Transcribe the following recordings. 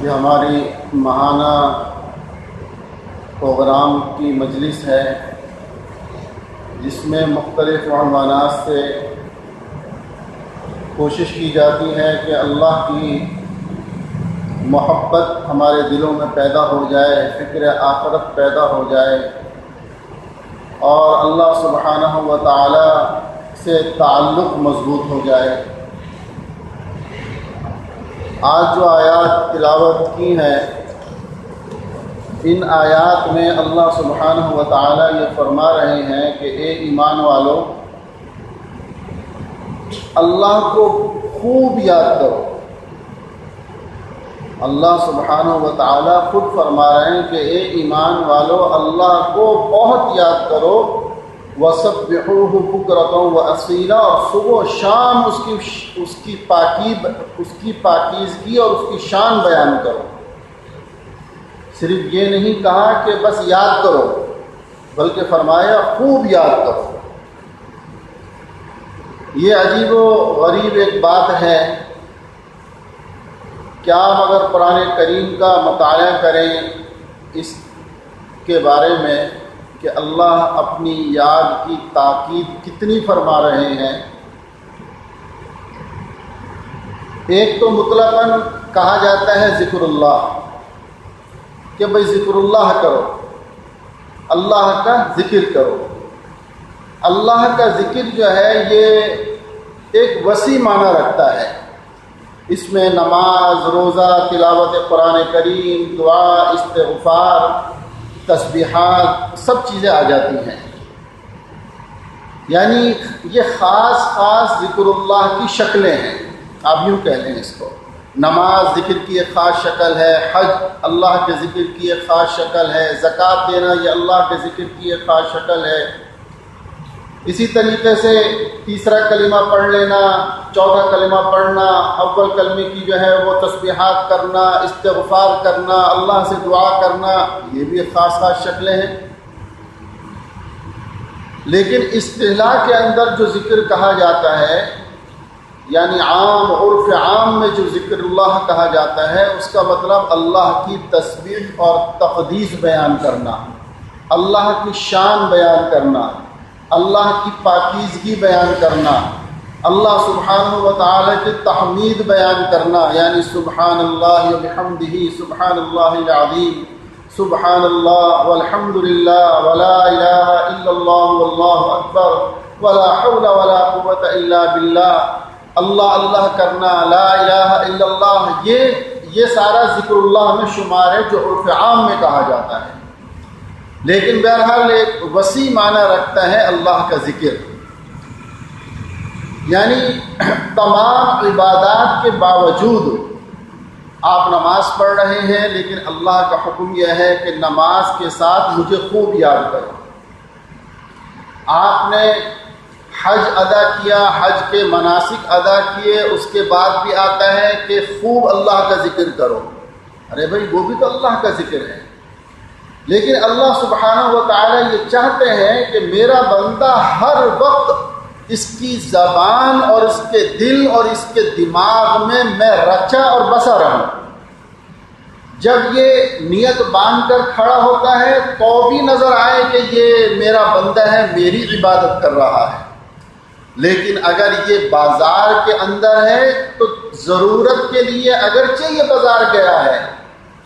یہ ہماری ماہانہ پروگرام کی مجلس ہے جس میں مختلف عنوانات سے کوشش کی جاتی ہے کہ اللہ کی محبت ہمارے دلوں میں پیدا ہو جائے، فکر آخرت پیدا ہو جائے اور اللہ سبحانہ و تعالی سے تعلق مضبوط ہو جائے۔ آج جو آیات تلاوت کی ہیں ان آیات میں اللہ سبحانہ و تعالی یہ فرما رہے ہیں کہ اے ایمان والو، اللہ کو خوب یاد کرو۔ اللہ سبحانہ و تعالی خود فرما رہے ہیں کہ اے ایمان والو، اللہ کو بہت یاد کرو، وَسَبِّحُوهُ بُكْرَةً وَأَصِيلًا، اور صبح و شام اس کی پاکیزگی اور اس کی شان بیان کرو۔ صرف یہ نہیں کہا کہ بس یاد کرو، بلکہ فرمایا خوب یاد کرو۔ یہ عجیب و غریب ایک بات ہے کیا ہم اگر قرآن کریم کا مطالعہ کریں اس کے بارے میں کہ اللہ اپنی یاد کی تاکید کتنی فرما رہے ہیں۔ ایک تو مطلقاً کہا جاتا ہے ذکر اللہ، کہ بھئی ذکر اللہ کرو، اللہ کا ذکر کرو۔ اللہ کا ذکر جو ہے یہ ایک وسیع معنی رکھتا ہے، اس میں نماز، روزہ، تلاوت قرآن کریم، دعا، استغفار، تسبیحات سب چیزیں آ جاتی ہیں۔ یعنی یہ خاص ذکر اللہ کی شکلیں ہیں، آپ یوں کہہ لیں اس کو۔ نماز ذکر کی ایک خاص شکل ہے، حج اللہ کے ذکر کی ایک خاص شکل ہے، زکوٰۃ دینا یہ اللہ کے ذکر کی ایک خاص شکل ہے۔ اسی طریقے سے تیسرا کلمہ پڑھ لینا، چوتھا کلمہ پڑھنا، اول کلمے کی جو ہے وہ تسبیحات کرنا، استغفار کرنا، اللہ سے دعا کرنا، یہ بھی خاص شکلیں ہیں۔ لیکن اصطلاح کے اندر جو ذکر کہا جاتا ہے، یعنی عام عرف عام میں جو ذکر اللہ کہا جاتا ہے، اس کا مطلب اللہ کی تسبیح اور تقدیس بیان کرنا، اللہ کی شان بیان کرنا، اللہ کی پاکیزگی بیان کرنا، اللہ سبحانہ و تعالی کی تحمید بیان کرنا، یعنی سبحان اللہ وبحمدہ، سبحان اللہ العظیم، سبحان اللہ والحمد للہ ولا الہ الا اللہ واللہ اکبر ولا حول ولا قوۃ الا باللہ، اللہ اللہ کرنا، لا الہ الا اللہ، یہ سارا ذکر اللہ میں شمار ہے جو عرف عام میں کہا جاتا ہے۔ لیکن بہرحال ایک وسیع معنی رکھتا ہے اللہ کا ذکر، یعنی تمام عبادات کے باوجود آپ نماز پڑھ رہے ہیں، لیکن اللہ کا حکم یہ ہے کہ نماز کے ساتھ مجھے خوب یاد کرو۔ آپ نے حج ادا کیا، حج کے مناسک ادا کیے، اس کے بعد بھی آتا ہے کہ خوب اللہ کا ذکر کرو۔ ارے بھائی وہ بھی تو اللہ کا ذکر ہے، لیکن اللہ سبحانہ و تعالی یہ چاہتے ہیں کہ میرا بندہ ہر وقت اس کی زبان اور اس کے دل اور اس کے دماغ میں رچا اور بسا رہوں۔ جب یہ نیت باندھ کر کھڑا ہوتا ہے تو بھی نظر آئے کہ یہ میرا بندہ ہے، میری عبادت کر رہا ہے۔ لیکن اگر یہ بازار کے اندر ہے تو ضرورت کے لیے اگرچہ یہ بازار گیا ہے،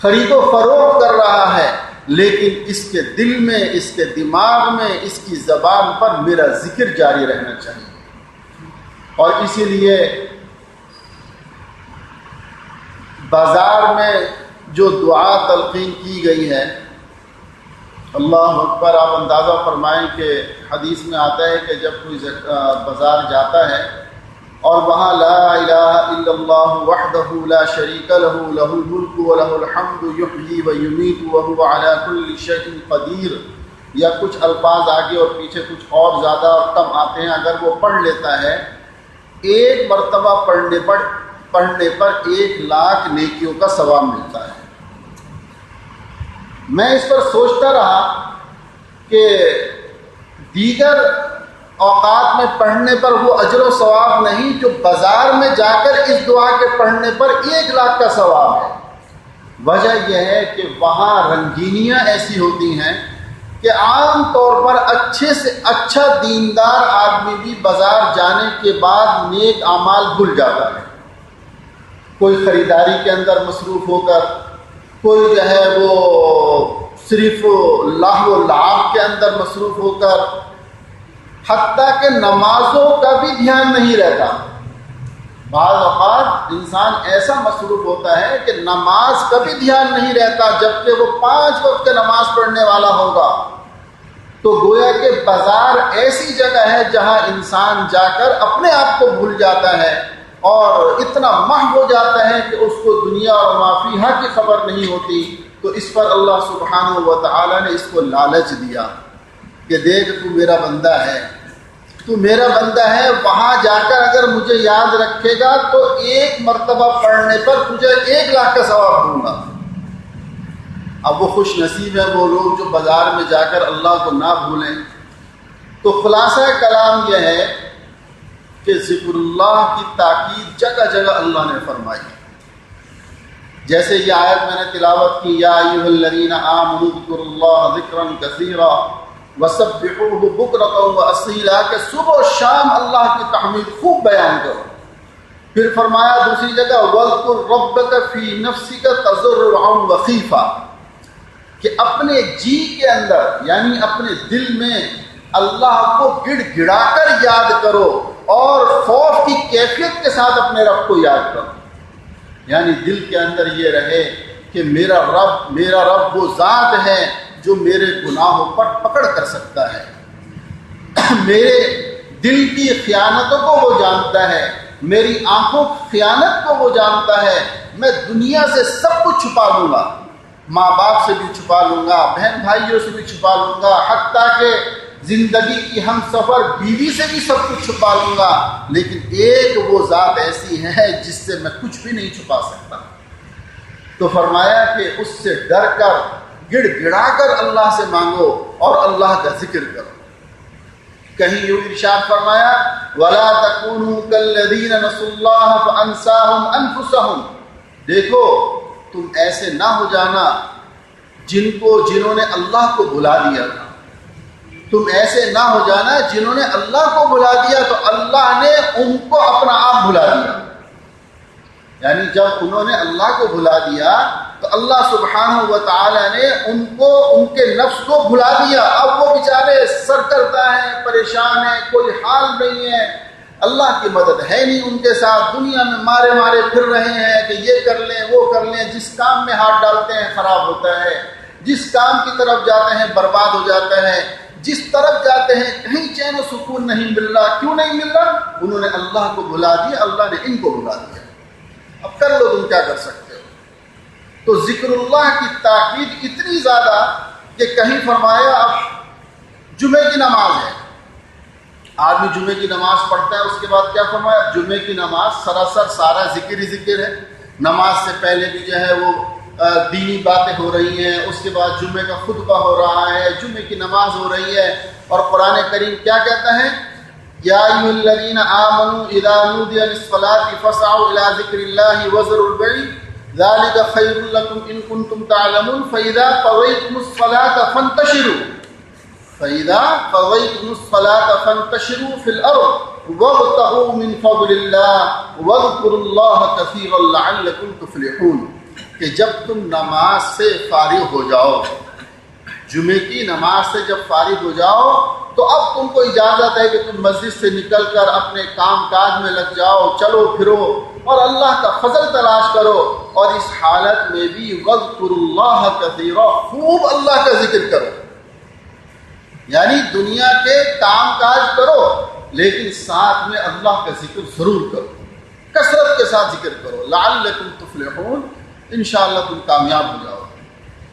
خرید و فروخت کر رہا ہے، لیکن اس کے دل میں، اس کے دماغ میں، اس کی زبان پر میرا ذکر جاری رہنا چاہیے۔ اور اسی لیے بازار میں جو دعا تلقین کی گئی ہے، اللہ اکبر، آپ اندازہ فرمائیں کہ حدیث میں آتا ہے کہ جب کوئی بازار جاتا ہے اور وہاں لا الہ الا اللہ وحدہ لا شریک لہ لہ الملک ولہ الحمد یحیی ویمیت وہو علی کل شیء قدیر، یا کچھ الفاظ آگے اور پیچھے کچھ اور زیادہ اور کم آتے ہیں، اگر وہ پڑھ لیتا ہے، ایک مرتبہ پڑھنے پر 1,00,000 نیکیوں کا ثواب ملتا ہے۔ میں اس پر سوچتا رہا کہ دیگر اوقات میں پڑھنے پر وہ اجر و ثواب نہیں جو بازار میں جا کر اس دعا کے پڑھنے پر 1,00,000 کا ثواب ہے۔ وجہ یہ ہے کہ وہاں رنگینیاں ایسی ہوتی ہیں کہ عام طور پر اچھے سے اچھا دیندار آدمی بھی بازار جانے کے بعد نیک اعمال بھول جاتا ہے. کوئی خریداری کے اندر مصروف ہو کر، کوئی جو ہے وہ صرف لہو و لعب کے اندر مصروف ہو کر، حتیٰ کہ نمازوں کا بھی دھیان نہیں رہتا. بعض اوقات انسان ایسا مصروف ہوتا ہے کہ نماز کا بھی دھیان نہیں رہتا، جبکہ وہ 5 وقت نماز پڑھنے والا ہوگا. تو گویا کہ بازار ایسی جگہ ہے جہاں انسان جا کر اپنے آپ کو بھول جاتا ہے اور اتنا محو ہو جاتا ہے کہ اس کو دنیا اور ما فیہا کی خبر نہیں ہوتی. تو اس پر اللہ سبحانہ و تعالی نے اس کو لالچ دیا کہ دیکھ تو میرا بندہ ہے، تو میرا بندہ ہے، وہاں جا کر اگر مجھے یاد رکھے گا تو 1 مرتبہ پڑھنے پر تجھے 1 لاکھ کا ثواب دوں گا. اب وہ خوش نصیب ہیں وہ لوگ جو بازار میں جا کر اللہ کو نہ بھولیں. تو خلاصہ کلام یہ ہے کہ ذکر اللہ کی تاکید جگہ جگہ اللہ نے فرمائی. جیسے یہ آیت میں نے تلاوت کی، یا ایھا الذین آمنوا اذکروا اللہ ذکرا کثیرا وسبحوہ بکرۃ واصیلا، کہ صبح و شام اللہ کی تحمید خوب بیان کرو. پھر فرمایا دوسری جگہ وَاذْكُرْ رَبَّكَ فِي نَفْسِكَ تَضَرُّعًا وَخِيفًا، کہ اپنے جی کے اندر یعنی اپنے دل میں اللہ کو گڑ گڑا کر یاد کرو اور خوف کی کیفیت کے ساتھ اپنے رب کو یاد کرو. یعنی دل کے اندر یہ رہے کہ میرا رب وہ ذات ہے جو میرے گناہوں پر پکڑ کر سکتا ہے، میرے دل کی خیانتوں کو وہ جانتا ہے، میری آنکھوں کی خیانت کو وہ جانتا ہے. میں دنیا سے سب کچھ چھپا لوں گا، ماں باپ سے بھی چھپا لوں گا، بہن بھائیوں سے بھی چھپا لوں گا، حتیٰ کہ زندگی کی ہم سفر بیوی سے بھی سب کچھ چھپا لوں گا، لیکن ایک وہ ذات ایسی ہے جس سے میں کچھ بھی نہیں چھپا سکتا. تو فرمایا کہ اس سے ڈر کر گڑ گڑا کر اللہ سے مانگو اور اللہ کا ذکر کرو. کہیں یوں ارشاد فرمایا وَلَا تَكُونُوا كَالَّذِينَ نَسُوا اللَّهَ فَأَنسَاهُمْ أَنفُسَهُمْ، دیکھو تم ایسے نہ ہو جانا جنہوں نے اللہ کو بھلا دیا تھا. تم ایسے نہ ہو جانا جنہوں نے اللہ کو بھلا دیا تو اللہ نے ان کو اپنا آپ بھلا دیا. یعنی جب انہوں نے اللہ کو بھلا دیا تو اللہ سبحانہ و تعالی نے ان کو ان کے نفس کو بھلا دیا. اب وہ بیچارے سرکردہ ہیں، پریشان ہیں، کوئی حال نہیں ہے، اللہ کی مدد ہے نہیں ان کے ساتھ، دنیا میں مارے مارے پھر رہے ہیں کہ یہ کر لیں وہ کر لیں، جس کام میں ہاتھ ڈالتے ہیں خراب ہوتا ہے، جس کام کی طرف جاتے ہیں برباد ہو جاتا ہے، جس طرف جاتے ہیں کہیں چین و سکون نہیں مل رہا. کیوں نہیں مل رہا؟ انہوں نے اللہ کو بھلا دیا، اللہ نے ان کو بھلا دیا. اب کر لو تم کیا کر سکتے ہو. تو ذکر اللہ کی تاکید اتنی زیادہ کہ کہیں فرمایا اب جمعے کی نماز ہے، آدمی جمعے کی نماز پڑھتا ہے، اس کے بعد کیا فرمایا جمعے کی نماز سراسر سارا ذکر ہی ذکر ہے. نماز سے پہلے بھی جو ہے وہ دینی باتیں ہو رہی ہیں، اس کے بعد جمعے کا خطبہ ہو رہا ہے، جمعے کی نماز ہو رہی ہے. اور قرآن کریم کیا کہتا ہے یا ایھا الذین آمنوا اذا نودی للصلاۃ فاسعوا الی ذکر اللہ وذروا البیع ذلک خیر لکم ان کنتم تعلمون فاذا قضیتم الصلاۃ فانتشروا فی الارض وابتغوا من فضل اللہ واذکروا اللہ کثیرا لعلکم تفلحون. کہ جب تم نماز سے فارغ ہو جاؤ، جمعے کی نماز سے جب فارغ ہو جاؤ تو اب تم کو اجازت ہے کہ تم مسجد سے نکل کر اپنے کام کاج میں لگ جاؤ، چلو پھرو اور اللہ کا فضل تلاش کرو. اور اس حالت میں بھی وَاذْكُرُوا اللَّهَ كَثِيرًا، خوب اللہ کا ذکر کرو. یعنی دنیا کے کام کاج کرو لیکن ساتھ میں اللہ کا ذکر ضرور کرو، کثرت کے ساتھ ذکر کرو. لعلکم تفلحون، انشاءاللہ تم کامیاب ہو جاؤ.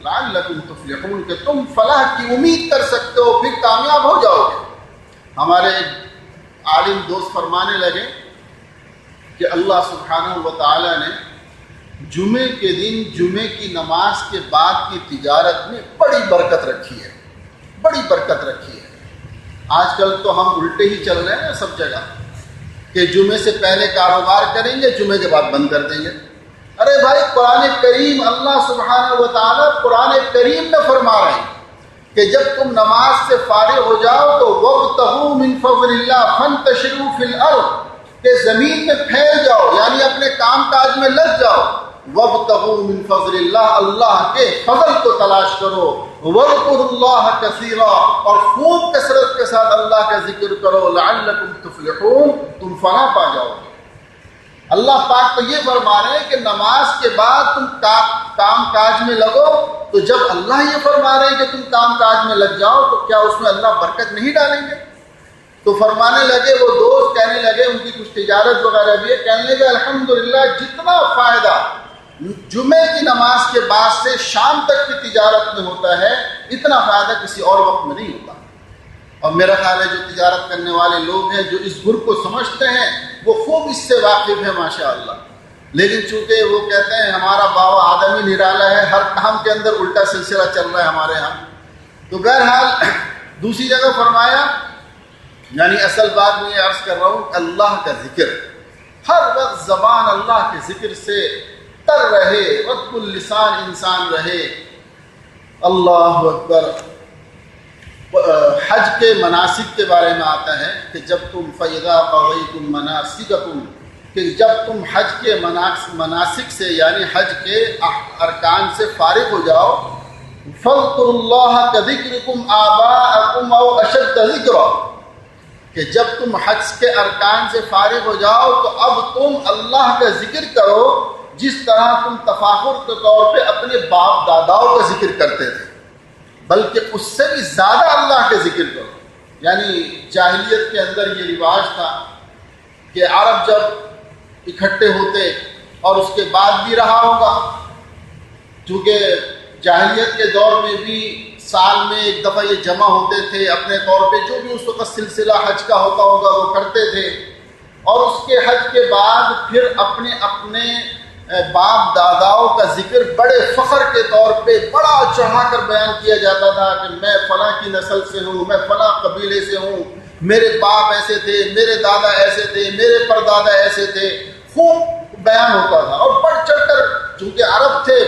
لعلکم تفلحون، کہ تم فلاح کی امید کر سکتے ہو، پھر کامیاب ہو جاؤ گے. ہمارے عالم دوست فرمانے لگے کہ اللہ سبحانہ و تعالی نے جمعے کے دن جمعے کی نماز کے بعد کی تجارت میں بڑی برکت رکھی ہے، بڑی برکت رکھی ہے. آج کل تو ہم الٹے ہی چل رہے ہیں سب جگہ کہ جمعے سے پہلے کاروبار کریں گے، جمعے کے بعد بند کر دیں گے. ارے بھائی قرآن کریم اللہ سبحانہ و تعالیٰ قرآن کریم میں فرما رہے ہیں کہ جب تم نماز سے فارغ ہو جاؤ تو وابتغوا من فضل اللہ فانتشروا فی الارض، کہ زمین میں پھیل جاؤ، یعنی اپنے کام کاج میں لگ جاؤ. وابتغوا من فضل اللہ، اللہ کے فضل کو تلاش کرو. واذکروا اللہ کثیرا، اور خوب کثرت کے ساتھ اللہ کا ذکر کرو. لعلکم تفلحون، تم فلاح پا جاؤ گے. اللہ پاک تو یہ فرما رہے ہیں کہ نماز کے بعد تم کام کاج میں لگو. تو جب اللہ یہ فرما رہے ہیں کہ تم کام کاج میں لگ جاؤ تو کیا اس میں اللہ برکت نہیں ڈالیں گے؟ تو فرمانے لگے وہ دوست، کہنے لگے ان کی کچھ تجارت وغیرہ بھی ہے، کہنے لگے الحمدللہ جتنا فائدہ جمعے کی نماز کے بعد سے شام تک کی تجارت میں ہوتا ہے اتنا فائدہ کسی اور وقت میں نہیں ہوتا. اور میرا خیال ہے جو تجارت کرنے والے لوگ ہیں جو اس گر کو سمجھتے ہیں وہ خوب اس سے واقف ہے ماشاءاللہ. لیکن چونکہ وہ کہتے ہیں ہمارا بابا آدم ہی نرالا ہے، ہر کام کے اندر الٹا سلسلہ چل رہا ہے ہمارے ہاں. تو بہرحال دوسری جگہ فرمایا، یعنی اصل بات میں یہ عرض کر رہا ہوں کہ اللہ کا ذکر ہر وقت زبان اللہ کے ذکر سے تر رہے، رب اللسان انسان رہے. اللہ اکبر. حج کے مناسک کے بارے میں آتا ہے کہ جب تم فَإِذَا قَضَيْتُم مَنَاسِكَكُم، کہ جب تم حج کے مناسک سے یعنی حج کے ارکان سے فارغ ہو جاؤ، فَاذْكُرُوا اللَّهَ كَذِكْرِكُمْ آبَاءَكُمْ أَوْ أَشَدَّ ذِكْرًا، کہ جب تم حج کے ارکان سے فارغ ہو جاؤ تو اب تم اللہ کا ذکر کرو جس طرح تم تفاخر کے طور پہ اپنے باپ داداؤں کا ذکر کرتے تھے، بلکہ اس سے بھی زیادہ اللہ کا ذکر کرو. یعنی جاہلیت کے اندر یہ رواج تھا کہ عرب جب اکٹھے ہوتے، اور اس کے بعد بھی رہا ہوگا چونکہ جاہلیت کے دور میں بھی سال میں ایک دفعہ یہ جمع ہوتے تھے، اپنے طور پہ جو بھی اس وقت سلسلہ حج کا ہوتا ہوگا وہ کرتے تھے، اور اس کے حج کے بعد پھر اپنے اپنے باپ داداؤں کا ذکر بڑے فخر کے طور پہ بڑا چڑھا کر بیان کیا جاتا تھا کہ میں فلاں کی نسل سے ہوں، میں فلاں قبیلے سے ہوں، میرے باپ ایسے تھے، میرے دادا ایسے تھے، میرے پردادا ایسے تھے. خوب بیان ہوتا تھا، اور بڑھ چڑھ کر چونکہ عرب تھے،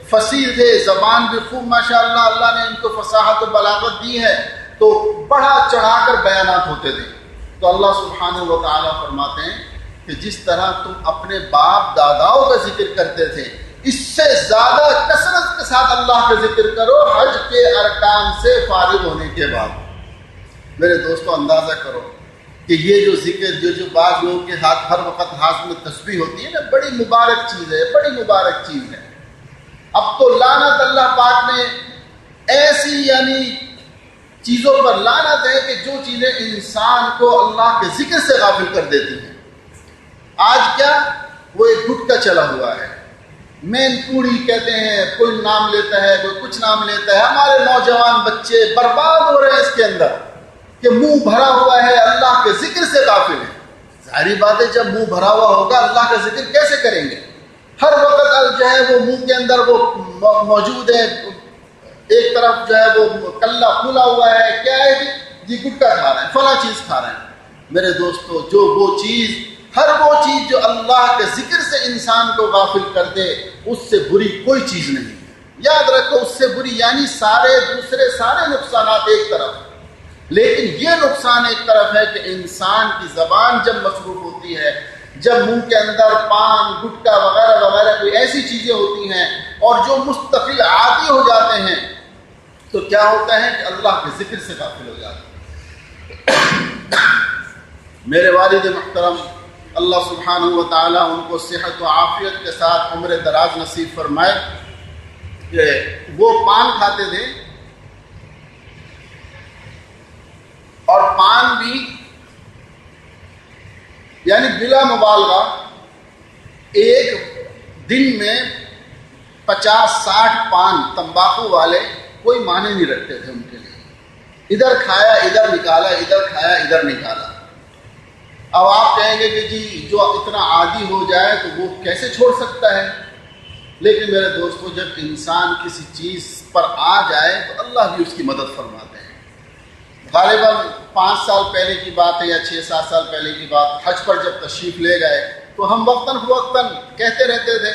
فصیح تھے، زبان بھی خوب ماشاءاللہ اللہ نے ان کو فصاحت و بلاغت دی ہے، تو بڑا چڑھا کر بیانات ہوتے تھے. تو اللہ سبحانہ و تعالیٰ فرماتے ہیں کہ جس طرح تم اپنے باپ داداؤں کا ذکر کرتے تھے اس سے زیادہ کثرت کے ساتھ اللہ کا ذکر کرو حج کے ارکان سے فارغ ہونے کے بعد. میرے دوستو اندازہ کرو کہ یہ جو ذکر جو بعض لوگوں کے ہاتھ ہر وقت ہاتھ میں تسبیح ہوتی ہے نا، بڑی مبارک چیز ہے، بڑی مبارک چیز ہے. اب تو لعنت اللہ پاک نے ایسی یعنی چیزوں پر لعنت ہے کہ جو چیزیں انسان کو اللہ کے ذکر سے غافل کر دیتی ہیں. آج کیا وہ ایک گٹکا چلا ہوا ہے، مین پوڑی کہتے ہیں، کوئی نام لیتا ہے کوئی کچھ نام لیتا ہے. ہمارے نوجوان بچے برباد ہو رہے ہیں اس کے اندر کہ منہ بھرا ہوا ہے اللہ کے ذکر سے غافل ہے. ظاہری بات ہے جب منہ بھرا ہوا ہوگا اللہ کا ذکر کیسے کریں گے؟ ہر وقت جو ہے وہ منہ کے اندر وہ موجود ہے، ایک طرف جو ہے وہ کلہ کھلا ہوا ہے، کیا ہے جی گٹکا کھا رہے ہیں، فلاں چیز کھا رہے ہیں. میرے دوستو جو وہ چیز، ہر وہ چیز جو اللہ کے ذکر سے انسان کو غافل کر دے اس سے بری کوئی چیز نہیں. یاد رکھو اس سے بری یعنی دوسرے سارے نقصانات ایک طرف، لیکن یہ نقصان ایک طرف ہے کہ انسان کی زبان جب مصروف ہوتی ہے، جب منہ کے اندر پان گٹکا وغیرہ وغیرہ کوئی ایسی چیزیں ہوتی ہیں اور جو مستقل عادی ہو جاتے ہیں تو کیا ہوتا ہے کہ اللہ کے ذکر سے غافل ہو جاتے ہیں. میرے والد محترم اللہ سبحانہ و تعالیٰ ان کو صحت و عافیت کے ساتھ عمر دراز نصیب فرمائے کہ وہ پان کھاتے تھے، اور پان بھی یعنی بلا مبالغہ ایک دن میں 50-60 پان تمباکو والے کوئی معنی نہیں رکھتے تھے ان کے لیے. ادھر کھایا ادھر نکالا، ادھر کھایا ادھر نکالا. اب آپ کہیں گے کہ جی جو اتنا عادی ہو جائے تو وہ کیسے چھوڑ سکتا ہے؟ لیکن میرے دوستو جب انسان کسی چیز پر آ جائے تو اللہ بھی اس کی مدد فرماتے ہیں. غالباً 5 سال پہلے کی بات ہے یا 6-7 سال پہلے کی بات، حج پر جب تشریف لے گئے تو ہم وقتاً فوقتاً کہتے رہتے تھے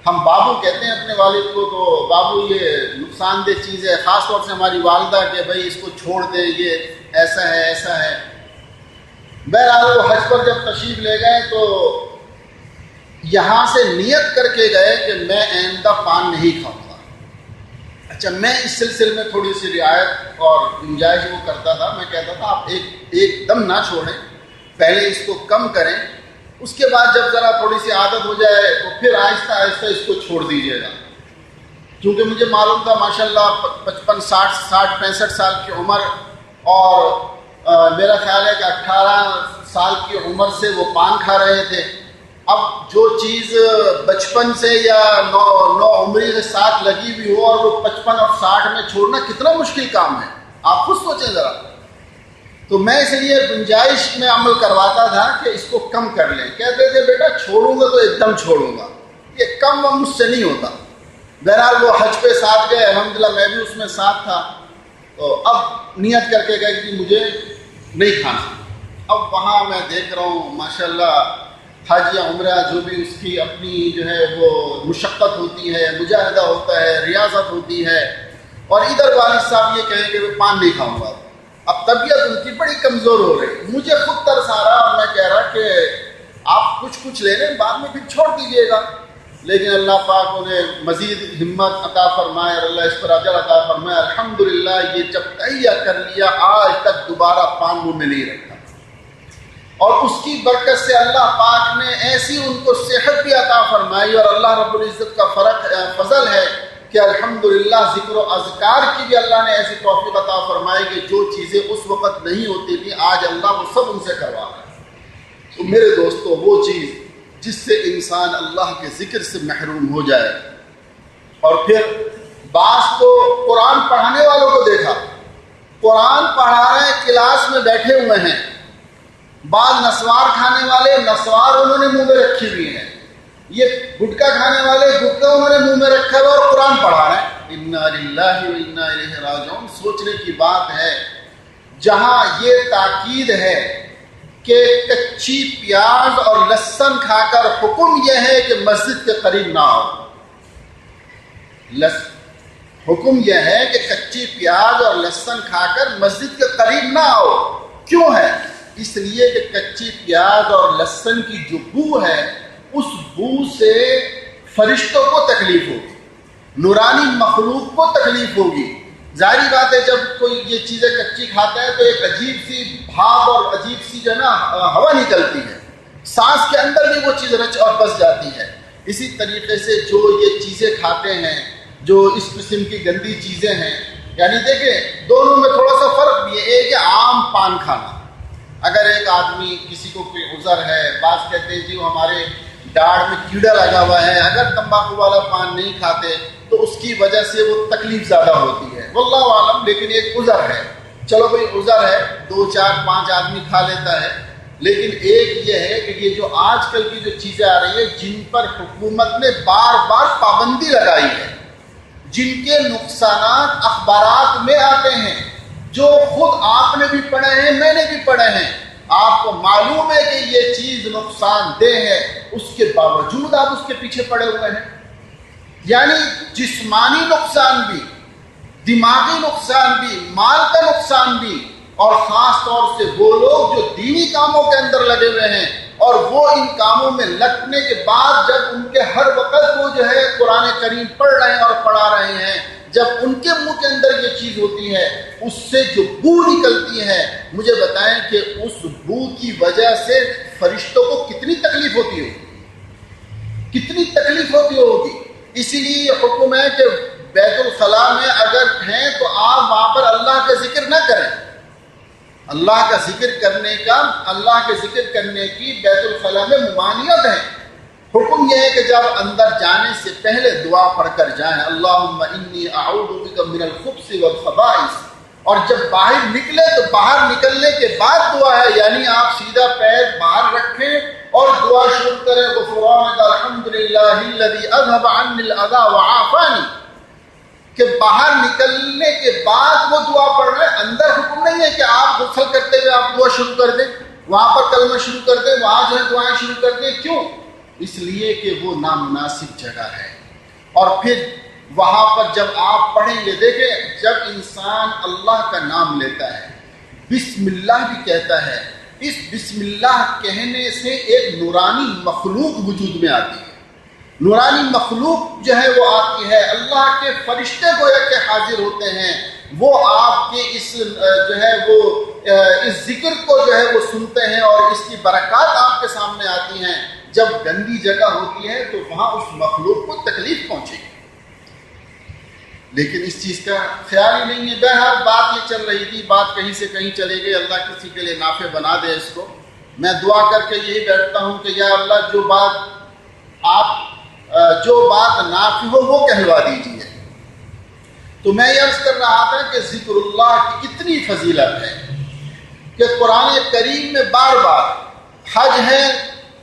ہم بابو کہتے ہیں اپنے والد کو، تو بابو یہ نقصان دہ چیز ہے، خاص طور سے ہماری والدہ کہ بھائی اس کو چھوڑ دے، یہ ایسا ہے ایسا ہے۔ بہرحال وہ حج پر جب تشریف لے گئے تو یہاں سے نیت کر کے گئے کہ میں آئندہ پان نہیں کھاؤں گا۔ اچھا، میں اس سلسلے میں تھوڑی سی رعایت اور گنجائش وہ کرتا تھا، میں کہتا تھا آپ ایک دم نہ چھوڑیں، پہلے اس کو کم کریں، اس کے بعد جب ذرا تھوڑی سی عادت ہو جائے تو پھر آہستہ آہستہ اس کو چھوڑ دیجیے گا۔ کیونکہ مجھے معلوم تھا ماشاءاللہ 55 60 65 سال کی عمر، اور میرا خیال ہے کہ 18 سال کی عمر سے وہ پان کھا رہے تھے۔ اب جو چیز بچپن سے یا نو عمری کے ساتھ لگی ہوئی ہو اور وہ 55 اور 60 میں چھوڑنا کتنا مشکل کام ہے، آپ خود سوچیں ذرا۔ تو میں اس لیے گنجائش میں عمل کرواتا تھا کہ اس کو کم کر لیں۔ کہتے تھے بیٹا چھوڑوں گا تو ایک دم چھوڑوں گا، یہ کم مجھ سے نہیں ہوتا۔ بہرحال وہ حج پہ ساتھ گئے، الحمدللہ میں بھی اس میں ساتھ تھا۔ تو اب نیت کر کے گئے کہ مجھے نہیں کھانا۔ اب وہاں میں دیکھ رہا ہوں ماشاءاللہ حج یا عمرہ جو بھی اس کی اپنی جو ہے وہ مشقت ہوتی ہے، مجاہدہ ہوتا ہے، ریاضت ہوتی ہے، اور ادھر والد صاحب یہ کہیں کہ میں پان نہیں کھاؤں گا۔ اب طبیعت ان کی بڑی کمزور ہو رہی، مجھے خود ترس آ رہا، اور میں کہہ رہا کہ آپ کچھ لے لیں، بعد میں پھر چھوڑ دیجیے گا۔ لیکن اللہ پاک انہیں مزید ہمت عطا فرمائے اور اللہ اس پر اجر عطا فرمائے۔ الحمدللہ یہ جب تہیہ کر لیا آج تک دوبارہ پان منہ میں نہیں رکھا، اور اس کی برکت سے اللہ پاک نے ایسی ان کو صحت بھی عطا فرمائی، اور اللہ رب العزت کا فضل ہے کہ الحمدللہ ذکر و اذکار کی بھی اللہ نے ایسی توفیق عطا فرمائی کہ جو چیزیں اس وقت نہیں ہوتی تھیں آج اللہ وہ سب ان سے کروا رہا ہے۔ تو میرے دوستو، وہ چیز جس سے انسان اللہ کے ذکر سے محروم ہو جائے، اور پھر بعض کو قرآن پڑھانے والوں کو دیکھا، قرآن پڑھا رہے ہیں، کلاس میں بیٹھے ہوئے ہیں، بعض نسوار کھانے والے نسوار انہوں نے منہ میں رکھی ہوئی ہیں، یہ گٹکا کھانے والے گٹکا انہوں نے منہ میں رکھا ہوا اور قرآن پڑھا رہے ہیں۔ انا للہ و انا الیہ راجعون۔ سوچنے کی بات ہے، جہاں یہ تاکید ہے کہ کچی پیاز اور لہسن کھا کر حکم یہ ہے کہ مسجد کے قریب نہ آؤ، حکم یہ ہے کہ کچی پیاز اور لہسن کھا کر مسجد کے قریب نہ آؤ۔ کیوں ہے؟ اس لیے کہ کچی پیاز اور لہسن کی جو بو ہے، اس بو سے فرشتوں کو تکلیف ہوگی، نورانی مخلوق کو تکلیف ہوگی۔ ظاہری بات ہے جب کوئی یہ چیزیں کچی کھاتا ہے تو ایک عجیب سی بھاپ اور عجیب سی جو ہے نا ہوا نکلتی ہے، سانس کے اندر بھی وہ چیز رچ اور بس جاتی ہے۔ اسی طریقے سے جو یہ چیزیں کھاتے ہیں، جو اس قسم کی گندی چیزیں ہیں، یعنی دیکھیں دونوں میں تھوڑا سا فرق بھی ہے۔ ایک ہے عام پان کھانا، اگر ایک آدمی کسی کو کوئی عذر ہے، بعض کہتے ہیں جی وہ ہمارے داڑھ میں کیڑا لگا ہوا ہے، اگر تمباکو والا پان نہیں کھاتے تو اس کی وجہ سے وہ تکلیف زیادہ ہوتی ہے، واللہ عالم۔ لیکن ایک عذر ہے، چلو بھائی عذر ہے، 2 4 5 آدمی کھا لیتا ہے۔ لیکن ایک یہ ہے کہ یہ جو آج کل کی جو چیزیں آ رہی ہیں، جن پر حکومت نے بار بار پابندی لگائی ہے، جن کے نقصانات اخبارات میں آتے ہیں، جو خود آپ نے بھی پڑھے ہیں، میں نے بھی پڑھے ہیں، آپ کو معلوم ہے کہ یہ چیز نقصان دہ ہے، اس کے باوجود آپ اس کے پیچھے پڑے ہوئے ہیں۔ یعنی جسمانی نقصان بھی، دماغی نقصان بھی، مال کا نقصان بھی، اور خاص طور سے وہ لوگ جو دینی کاموں کے اندر لگے ہوئے ہیں، اور وہ ان کاموں میں لگنے کے بعد جب ان کے ہر وقت وہ جو ہے قرآن کریم پڑھ رہے ہیں اور پڑھا رہے ہیں، جب ان کے منہ کے اندر یہ چیز ہوتی ہے، اس سے جو بو نکلتی ہے، مجھے بتائیں کہ اس بو کی وجہ سے فرشتوں کو کتنی تکلیف ہوتی ہوگی، کتنی تکلیف ہوتی ہوگی۔ اسی لیے یہ حکم ہے کہ بیت الخلاء میں اگر ہیں تو آپ وہاں پر اللہ کا ذکر نہ کریں۔ اللہ کا ذکر کرنے کا، اللہ کے ذکر کرنے کی بیت الخلاء میں ممانعت ہے۔ حکم یہ ہے کہ جب اندر جانے سے پہلے دعا پڑھ کر جائیں، اللہم انی اعوذ بک من الخبث والخبائث، اور جب باہر نکلے تو باہر نکلنے کے بعد دعا ہے، یعنی آپ سیدھا پیر باہر رکھیں اور دعا شروع کریں، غفرانک الحمدللہ الذی اذھب عنی الاذی وعافانی، کہ باہر نکلنے کے بعد وہ دعا پڑھ رہے ہیں۔ اندر حکم نہیں ہے کہ آپ غسل کرتے ہوئے آپ دعا شروع کر دیں، وہاں پر کلمہ شروع کر دیں، وہاں جو ہے دعائیں شروع کر دیں۔ کیوں؟ اس لیے کہ وہ نامناسب جگہ ہے۔ اور پھر وہاں پر جب آپ پڑھیں گے، دیکھیں جب انسان اللہ کا نام لیتا ہے، بسم اللہ بھی کہتا ہے، اس بسم اللہ کہنے سے ایک نورانی مخلوق وجود میں آتی ہے۔ نورانی مخلوق جو ہے وہ آتی ہے، اللہ کے فرشتے گویا کہ حاضر ہوتے ہیں، وہ آپ کے اس جو ہے وہ اس ذکر کو جو ہے وہ سنتے ہیں اور اس کی برکات آپ کے سامنے آتی ہیں۔ جب گندی جگہ ہوتی ہے تو وہاں اس مخلوق کو تکلیف پہنچے گی، لیکن اس چیز کا خیال ہی نہیں ہے۔ بہرحال بات یہ چل رہی تھی، بات کہیں سے کہیں چلے گئی، اللہ کسی کے لیے نافع بنا دے اس کو۔ میں دعا کر کے یہی بیٹھتا ہوں کہ یا اللہ جو بات نافع ہو وہ کہلوا دیجیے۔ تو میں یہ عرض کر رہا تھا کہ ذکر اللہ کی اتنی فضیلت ہے کہ قرآن کریم میں بار بار حج ہے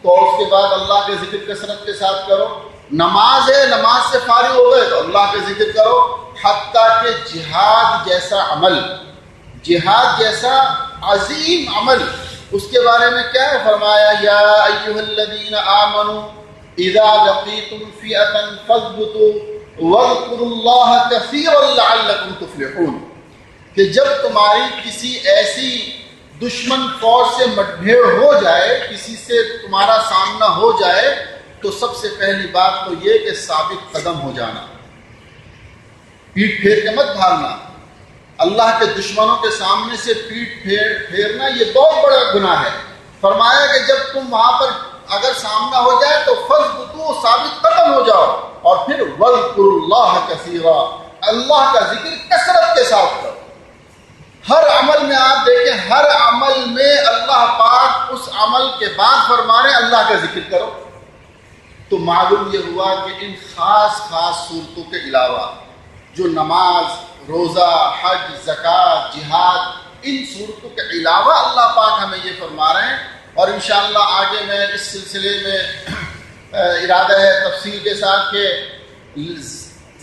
تو اس کے بعد اللہ کے ذکر کثرت کے ساتھ کرو، نماز ہے نماز سے فارغ ہو گئے تو اللہ کے ذکر کرو، حتیٰ کہ جہاد جیسا عمل، جہاد جیسا عظیم عمل، اس کے بارے میں کیا ہے فرمایا، یا ایھا الذین آمنوا اذا لقیتم فئۃ فاثبتوا واذکروا اللہ کثیرا لعلکم تفلحون، کہ جب تمہاری کسی ایسی دشمن فوج سے مٹبھیڑ ہو جائے، کسی سے تمہارا سامنا ہو جائے، تو سب سے پہلی بات تو یہ کہ ثابت قدم ہو جانا، پیٹ پھیر کے مت بھاگنا۔ اللہ کے دشمنوں کے سامنے سے پیٹ پھیرنا یہ بہت بڑا گناہ ہے۔ فرمایا کہ جب تم وہاں پر اگر سامنا ہو جائے تو فَاثْبُتُوا، ثابت قدم ہو جاؤ، اور پھر وَاذْكُرُوا اللَّهَ كَثِيرًا، اللہ کا ذکر کثرت کے ساتھ کرو۔ ہر عمل میں آپ دیکھیں، ہر عمل میں اللہ پاک اس عمل کے بعد فرما رہے ہیں اللہ کا ذکر کرو۔ تو معلوم یہ ہوا کہ ان خاص صورتوں کے علاوہ جو نماز، روزہ، حج، زکوٰۃ، جہاد، ان صورتوں کے علاوہ اللہ پاک ہمیں یہ فرما رہے ہیں، اور انشاءاللہ آگے میں اس سلسلے میں ارادہ ہے تفصیل کے ساتھ کہ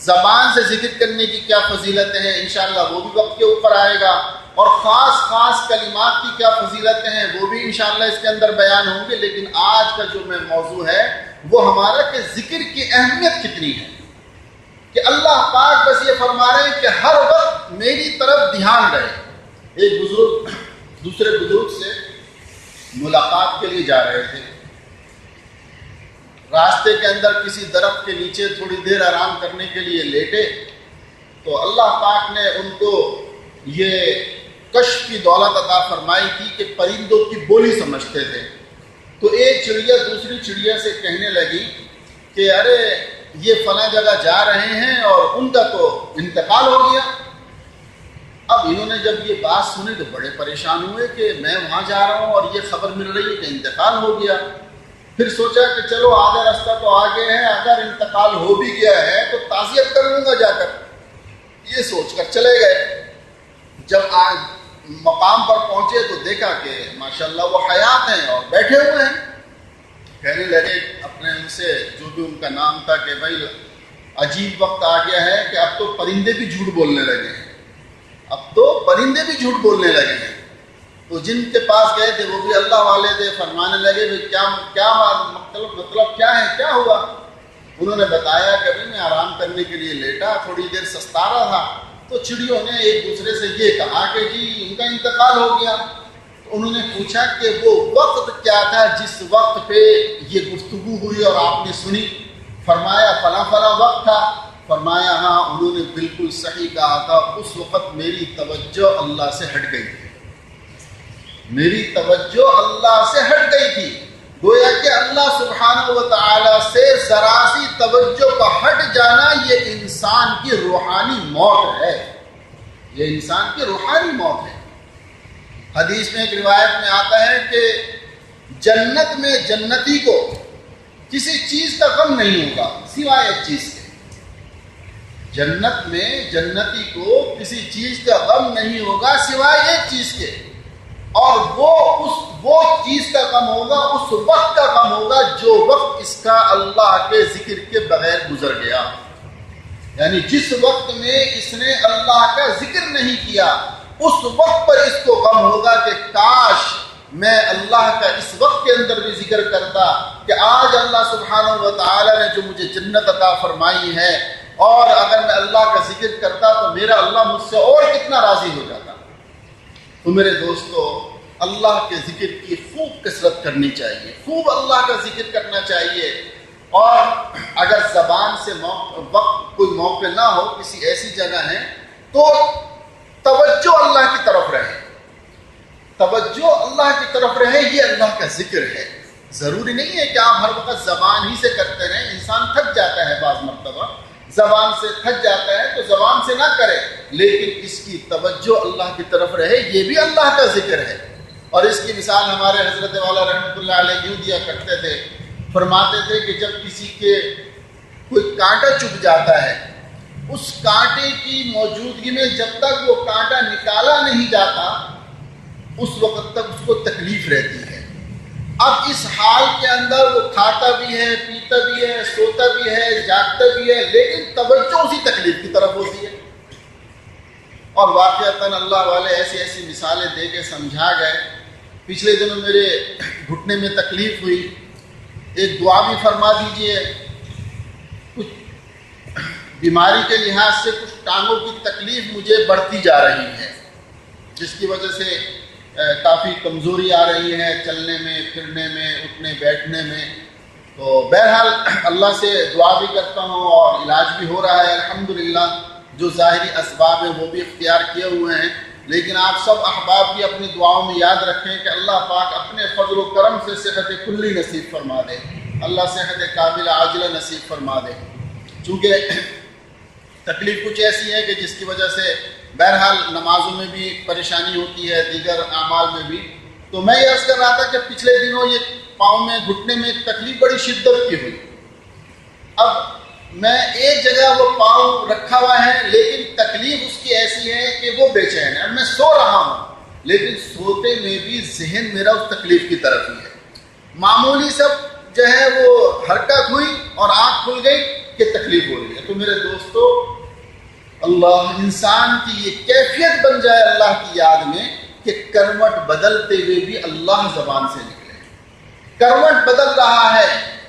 زبان سے ذکر کرنے کی کیا فضیلتیں ہیں، انشاءاللہ وہ بھی وقت کے اوپر آئے گا، اور خاص کلمات کی کیا فضیلتیں ہیں وہ بھی انشاءاللہ اس کے اندر بیان ہوں گے۔ لیکن آج کا جو موضوع ہے وہ ہمارا کہ ذکر کی اہمیت کتنی ہے، کہ اللہ پاک بس یہ فرما رہے ہیں کہ ہر وقت میری طرف دھیان رہے۔ ایک بزرگ دوسرے بزرگ سے ملاقات کے لیے جا رہے تھے، راستے کے اندر کسی درخت کے نیچے تھوڑی دیر آرام کرنے کے لیے لیٹے، تو اللہ پاک نے ان کو یہ کشف کی دولت عطا فرمائی تھی کہ پرندوں کی بولی سمجھتے تھے۔ تو ایک چڑیا دوسری چڑیا سے کہنے لگی کہ ارے یہ فلاں جگہ جا رہے ہیں اور ان کا تو انتقال ہو گیا۔ اب انہوں نے جب یہ بات سنی تو بڑے پریشان ہوئے کہ میں وہاں جا رہا ہوں اور یہ خبر مل رہی ہے کہ انتقال ہو گیا۔ پھر سوچا کہ چلو آدھا راستہ تو آگے ہے، اگر انتقال ہو بھی گیا ہے تو تعزیت کر لوں گا جا کر، یہ سوچ کر چلے گئے۔ جب آج مقام پر پہنچے تو دیکھا کہ ماشاءاللہ وہ حیات ہیں اور بیٹھے ہوئے ہیں۔ کہنے لگے اپنے ان سے جو بھی ان کا نام تھا کہ بھائی عجیب وقت آ گیا ہے کہ اب تو پرندے بھی جھوٹ بولنے لگے ہیں، اب تو پرندے بھی جھوٹ بولنے لگے ہیں۔ تو جن کے پاس گئے تھے وہ بھی اللہ والے تھے، فرمانے لگے کیا مطلب کیا ہے، کیا ہوا؟ انہوں نے بتایا کہ میں آرام کرنے کے لیے لیٹا، تھوڑی دیر سستا رہا تھا تو چڑیوں نے ایک دوسرے سے یہ کہا کہ جی ان کا انتقال ہو گیا۔ تو انہوں نے پوچھا کہ وہ وقت کیا تھا جس وقت پہ یہ گفتگو ہوئی اور آپ نے سنی؟ فرمایا فلاں وقت تھا۔ فرمایا ہاں، انہوں نے بالکل صحیح کہا تھا، اس وقت میری توجہ اللہ سے ہٹ گئی تھی، میری توجہ اللہ سے ہٹ گئی تھی۔ گویا کہ اللہ سبحانہ و تعالی سے ذرا سی توجہ کا ہٹ جانا یہ انسان کی روحانی موت ہے، یہ انسان کی روحانی موت ہے۔ حدیث میں ایک روایت میں آتا ہے کہ جنت میں جنتی کو کسی چیز کا غم نہیں ہوگا سوائے ایک چیز کے، جنت میں جنتی کو کسی چیز کا غم نہیں ہوگا سوائے ایک چیز کے، اور وہ چیز کا غم ہوگا، اس وقت کا غم ہوگا جو وقت اس کا اللہ کے ذکر کے بغیر گزر گیا۔ یعنی جس وقت میں اس نے اللہ کا ذکر نہیں کیا اس وقت پر اس کو غم ہوگا کہ کاش میں اللہ کا اس وقت کے اندر بھی ذکر کرتا کہ آج اللہ سبحانہ و تعالی نے جو مجھے جنت عطا فرمائی ہے، اور اگر میں اللہ کا ذکر کرتا تو میرا اللہ مجھ سے اور کتنا راضی ہو جاتا۔ تو میرے دوستو، اللہ کے ذکر کی خوب کثرت کرنی چاہیے، خوب اللہ کا ذکر کرنا چاہیے، اور اگر زبان سے وقت کوئی موقع نہ ہو، کسی ایسی جگہ ہے تو توجہ اللہ کی طرف رہے، توجہ اللہ کی طرف رہے، یہ اللہ کا ذکر ہے۔ ضروری نہیں ہے کہ آپ ہر وقت زبان ہی سے کرتے رہیں، انسان تھک جاتا ہے، بعض مرتبہ زبان سے تھک جاتا ہے تو زبان سے نہ کرے، لیکن اس کی توجہ اللہ کی طرف رہے، یہ بھی اللہ کا ذکر ہے۔ اور اس کی مثال ہمارے حضرت والا رحمۃ اللہ علیہ یوں دیا کرتے تھے، فرماتے تھے کہ جب کسی کے کوئی کانٹا چبھ جاتا ہے، اس کانٹے کی موجودگی میں جب تک وہ کانٹا نکالا نہیں جاتا، اس وقت تک اس کو تکلیف رہتی ہے۔ اب اس حال کے اندر وہ کھاتا بھی ہے، پیتا بھی ہے، سوتا بھی ہے، جاگتا بھی ہے، لیکن توجہ اسی تکلیف کی طرف ہوتی ہے۔ اور واقعتاً اللہ والے ایسی ایسی مثالیں دے کے سمجھا گئے۔ پچھلے دنوں میرے گھٹنے میں تکلیف ہوئی، ایک دعا بھی فرما دیجئے، کچھ بیماری کے لحاظ سے کچھ ٹانگوں کی تکلیف مجھے بڑھتی جا رہی ہے، جس کی وجہ سے کافی کمزوری آ رہی ہے چلنے میں، پھرنے میں، اٹھنے بیٹھنے میں۔ تو بہرحال اللہ سے دعا بھی کرتا ہوں اور علاج بھی ہو رہا ہے الحمدللہ، جو ظاہری اسباب ہیں وہ بھی اختیار کیے ہوئے ہیں، لیکن آپ سب احباب بھی اپنی دعاؤں میں یاد رکھیں کہ اللہ پاک اپنے فضل و کرم سے صحت کلی نصیب فرما دے، اللہ صحت کامل عاجلہ نصیب فرما دے۔ چونکہ تکلیف کچھ ایسی ہے کہ جس کی وجہ سے بہرحال نمازوں میں بھی پریشانی ہوتی ہے، دیگر اعمال میں بھی۔ تو میں یہ عرض کر رہا تھا کہ پچھلے دنوں یہ پاؤں میں، گھٹنے میں تکلیف بڑی شدت کی ہوئی۔ اب میں ایک جگہ وہ پاؤں رکھا ہوا ہے، لیکن تکلیف اس کی ایسی ہے کہ وہ بے چین ہے۔ اب میں سو رہا ہوں، لیکن سوتے میں بھی ذہن میرا اس تکلیف کی طرف ہی ہے۔ معمولی سب جو ہے وہ حرکت ہوئی اور آنکھ کھل گئی کہ تکلیف ہو رہی ہے۔ تو میرے دوستو، اللہ انسان کی یہ کیفیت بن جائے اللہ کی یاد میں کہ کروٹ بدلتے ہوئے بھی اللہ زبان سے نکلے۔ کروٹ بدل رہا ہے،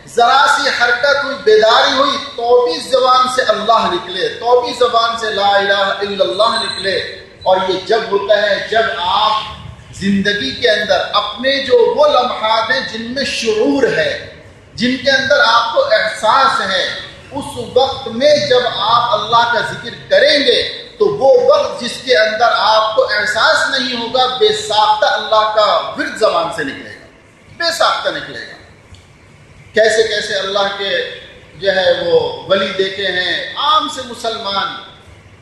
ذرا سی حرکت ہوئی، بیداری ہوئی، تو بھی زبان سے اللہ نکلے، تو بھی زبان سے لا الہ الا اللہ نکلے۔ اور یہ جب ہوتا ہے جب آپ زندگی کے اندر اپنے جو وہ لمحات ہیں جن میں شعور ہے، جن کے اندر آپ کو احساس ہے، اس وقت میں جب آپ اللہ کا ذکر کریں گے تو وہ وقت جس کے اندر آپ کو احساس نہیں ہوگا، بے ساختہ اللہ کا ورد زبان سے نکلے گا، بے ساختہ نکلے گا۔ کیسے کیسے اللہ کے جو ہے وہ ولی دیکھے ہیں، عام سے مسلمان،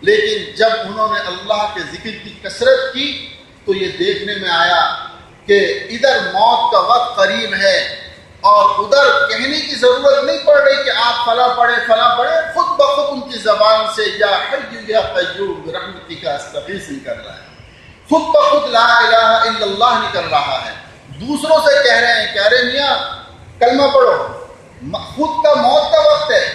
لیکن جب انہوں نے اللہ کے ذکر کی کثرت کی تو یہ دیکھنے میں آیا کہ ادھر موت کا وقت قریب ہے اور ادھر کہنے کی ضرورت نہیں پڑ رہی کہ آپ فلاں پڑھیں فلاں پڑھیں، خود بخود ان کی زبان سے یا حی یا قیوم برحمتک استغیث نکل رہا ہے، خود بخود لا الہ الا اللہ نکل رہا ہے۔ دوسروں سے کہہ رہے ہیں، کہہ رہے میاں کلمہ پڑھو، خود کا موت کا وقت ہے۔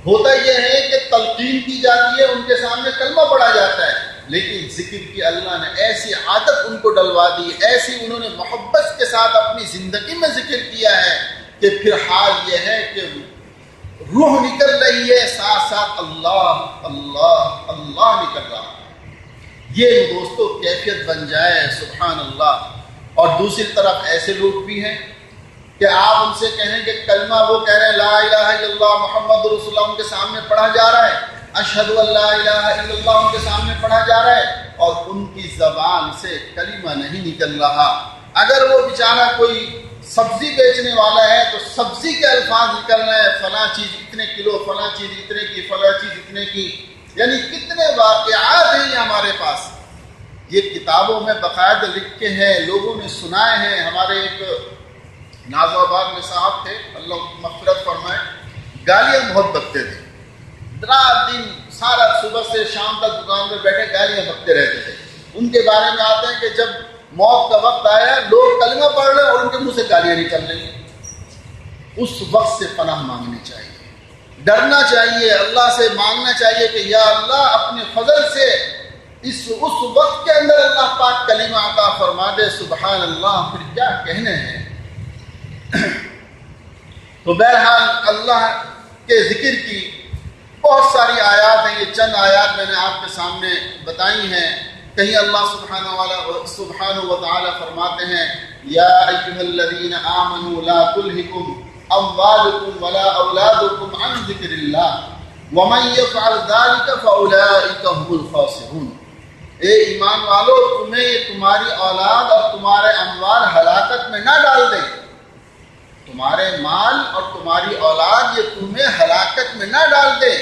ہوتا یہ ہے کہ تلقین کی جاتی ہے، ان کے سامنے کلمہ پڑھا جاتا ہے، لیکن ذکر کی اللہ نے ایسی عادت ان کو ڈلوا دی، ایسی انہوں نے محبت کے ساتھ اپنی زندگی میں ذکر کیا ہے کہ پھر حال یہ ہے کہ روح نکل رہی ہے، ساتھ ساتھ اللہ اللہ اللہ نکل رہا ہے۔ یہ دوستو کیفیت بن جائے، سبحان اللہ۔ اور دوسری طرف ایسے لوگ بھی ہیں کہ آپ ان سے کہیں کہ کلمہ، وہ کہہ رہے ہیں لا الہ الا اللہ محمد رسول اللہ، ان کے سامنے پڑھا جا رہا ہے، اشہد ان لا الہ الا اللہ ان کے سامنے پڑھا جا رہا ہے، اور ان کی زبان سے کلمہ نہیں نکل رہا۔ اگر وہ بیچارہ کوئی سبزی بیچنے والا ہے تو سبزی کے الفاظ نکل رہے ہیں، فلاں چیز اتنے کلو، فلاں چیز اتنے کی، فلاں چیز اتنے کی، یعنی کتنے واقعات ہیں ہمارے پاس، یہ کتابوں میں باقاعدہ لکھ کے ہیں، لوگوں نے سنائے ہیں۔ ہمارے ایک نازو آباد میں صاحب تھے، اللہ مغفرت فرمائے، گالیاں بہت بکتے تھے، رات دن سارا صبح سے شام تک دکان پہ بیٹھے گالیاں بکتے رہتے تھے۔ ان کے بارے میں آتے ہیں کہ جب موت کا وقت آیا، لوگ کلمہ پڑھ رہے اور ان کے منہ سے گالیاں نکل رہی ہیں۔ اس وقت سے پناہ مانگنی چاہیے، ڈرنا چاہیے، اللہ سے مانگنا چاہیے کہ یا اللہ اپنے فضل سے اس وقت کے اندر اللہ پاک کلمہ عطا فرما دے، سبحان اللہ، پھر کیا کہنے ہیں۔ تو بہرحال اللہ کے ذکر کی بہت ساری آیات ہیں، یہ چند آیات میں نے آپ کے سامنے بتائی ہیں۔ کہیں اللہ سبحانہ و تعالی فرماتے ہیں یا ایھا الذین آمنوا لا تلھکم اموالکم ولا اولادکم عن ذکر اللہ ومن یفعل ذلک فاولئک هم الخاسرون۔ اے ایمان والو، تمہیں تمہاری اولاد اور تمہارے اموال ہلاکت میں نہ ڈال دیں، تمہارے مال اور تمہاری اولاد یہ تمہیں ہلاکت میں نہ ڈال دیں